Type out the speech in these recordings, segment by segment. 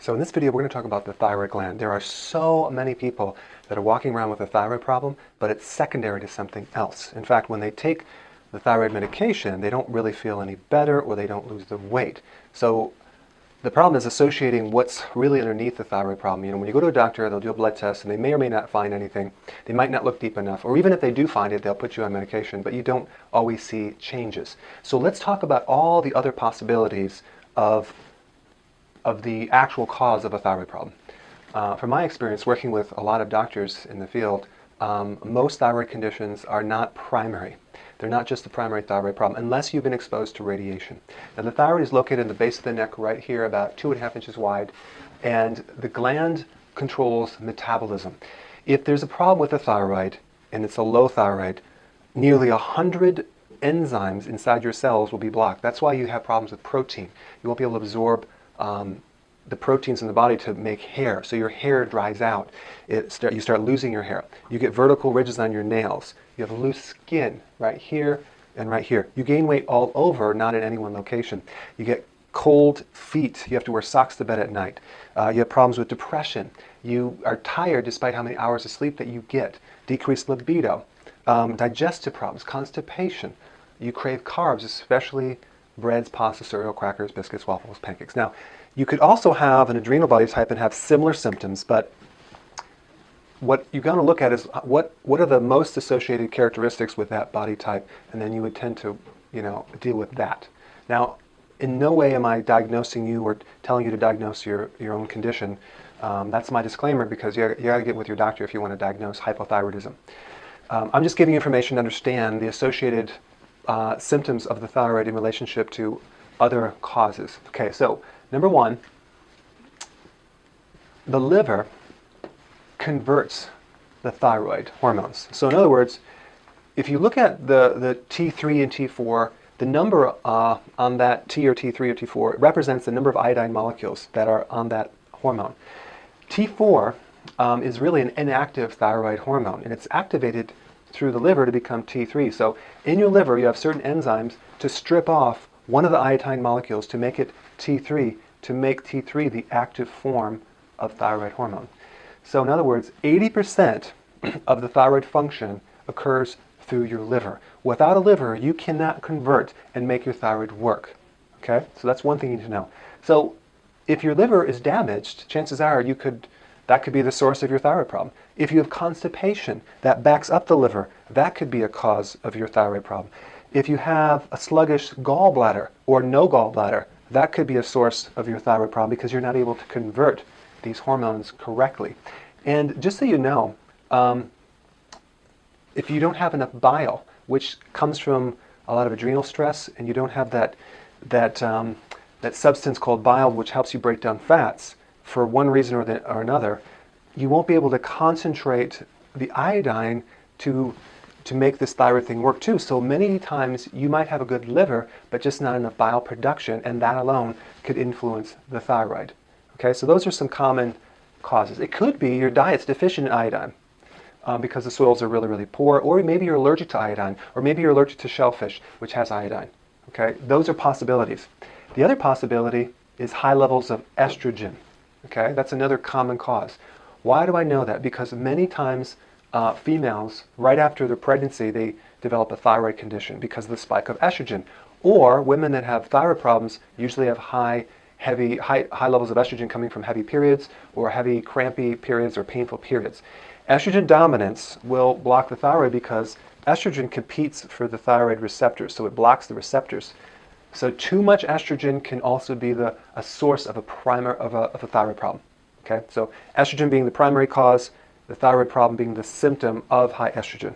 So in this video, we're going to talk about the thyroid gland. There are so many people that are walking around with a thyroid problem, but it's secondary to something else. In fact, when they take the thyroid medication, they don't really feel any better or they don't lose the weight. So the problem is associating what's really underneath the thyroid problem. You know, when you go to a doctor, they'll do a blood test and they may or may not find anything. They might not look deep enough, or even if they do find it, they'll put you on medication, but you don't always see changes. So let's talk about all the other possibilities of the actual cause of a thyroid problem. From my experience working with a lot of doctors in the field, most thyroid conditions are not primary. They're not just the primary thyroid problem, unless you've been exposed to radiation. Now the thyroid is located in the base of the neck right here, about 2.5 inches wide, and the gland controls metabolism. If there's a problem with the thyroid, and it's a low thyroid, nearly 100 enzymes inside your cells will be blocked. That's why you have problems with protein. You won't be able to absorb the proteins in the body to make hair, so your hair dries out. You start losing your hair. You get vertical ridges on your nails. You have loose skin right here and right here. You gain weight all over, not in any one location. You get cold feet. You have to wear socks to bed at night. You have problems with depression. You are tired despite how many hours of sleep that you get. Decreased libido. Digestive problems, constipation. You crave carbs, especially breads, pasta, cereal, crackers, biscuits, waffles, pancakes. Now, you could also have an adrenal body type and have similar symptoms, but what you're going to look at is what are the most associated characteristics with that body type, and then you would tend to, deal with that. Now, in no way am I diagnosing you or telling you to diagnose your own condition. That's my disclaimer, because you got to get with your doctor if you want to diagnose hypothyroidism. I'm just giving you information to understand the associated symptoms of the thyroid in relationship to other causes. Okay, so number one, the liver converts the thyroid hormones. So in other words, if you look at the T3 and T4, the number on that T or T3 or T4 represents the number of iodine molecules that are on that hormone. T4 is really an inactive thyroid hormone, and it's activated through the liver to become T3. So in your liver, you have certain enzymes to strip off one of the iodine molecules to make it T3, to make T3 the active form of thyroid hormone. So in other words, 80% of the thyroid function occurs through your liver. Without a liver, you cannot convert and make your thyroid work. Okay? So that's one thing you need to know. So if your liver is damaged, chances are that could be the source of your thyroid problem. If you have constipation that backs up the liver, that could be a cause of your thyroid problem. If you have a sluggish gallbladder or no gallbladder, that could be a source of your thyroid problem because you're not able to convert these hormones correctly. And just so you know, if you don't have enough bile, which comes from a lot of adrenal stress, and you don't have that substance called bile, which helps you break down fats, for one reason or another, you won't be able to concentrate the iodine to make this thyroid thing work too. So many times you might have a good liver, but just not enough bile production, and that alone could influence the thyroid. Okay, so those are some common causes. It could be your diet's deficient in iodine because the soils are really, really poor, or maybe you're allergic to iodine, or maybe you're allergic to shellfish, which has iodine. Okay, those are possibilities. The other possibility is high levels of estrogen. Okay, that's another common cause. Why do I know that? Because many times females, right after their pregnancy, they develop a thyroid condition because of the spike of estrogen. Or women that have thyroid problems usually have high levels of estrogen coming from heavy periods, or heavy crampy periods, or painful periods. Estrogen dominance will block the thyroid because estrogen competes for the thyroid receptors, so it blocks the receptors. So too much estrogen can also be a source of a thyroid problem. Okay, so estrogen being the primary cause, the thyroid problem being the symptom of high estrogen.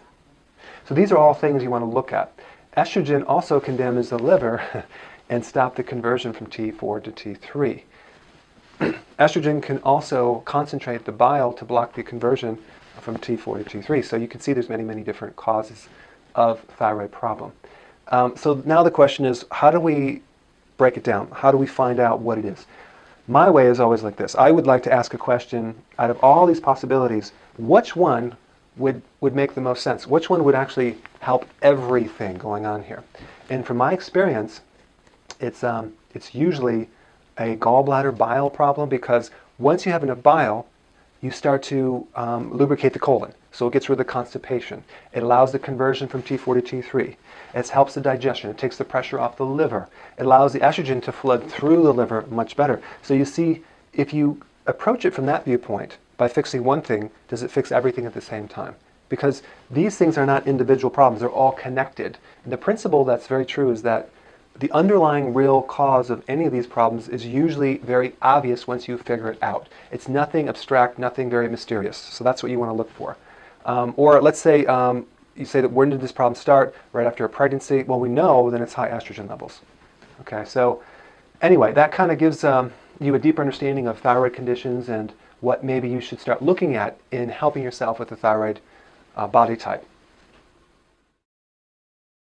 So these are all things you want to look at. Estrogen also can damage the liver and stop the conversion from T4 to T3. Estrogen can also concentrate the bile to block the conversion from T4 to T3. So you can see there's many, many different causes of thyroid problem. So now the question is, how do we break it down? How do we find out what it is? My way is always like this. I would like to ask a question, out of all these possibilities, which one would make the most sense? Which one would actually help everything going on here? And from my experience, it's usually a gallbladder bile problem, because once you have enough bile, you start to lubricate the colon. So it gets rid of the constipation. It allows the conversion from T4 to T3. It helps the digestion. It takes the pressure off the liver. It allows the estrogen to flood through the liver much better. So you see, if you approach it from that viewpoint, by fixing one thing, does it fix everything at the same time? Because these things are not individual problems. They're all connected. And the principle that's very true is that the underlying real cause of any of these problems is usually very obvious once you figure it out. It's nothing abstract, nothing very mysterious. So that's what you want to look for. Or let's say you say that when did this problem start? Right after a pregnancy. Well, we know then it's high estrogen levels. Okay, so anyway, that kind of gives you a deeper understanding of thyroid conditions and what maybe you should start looking at in helping yourself with the thyroid body type.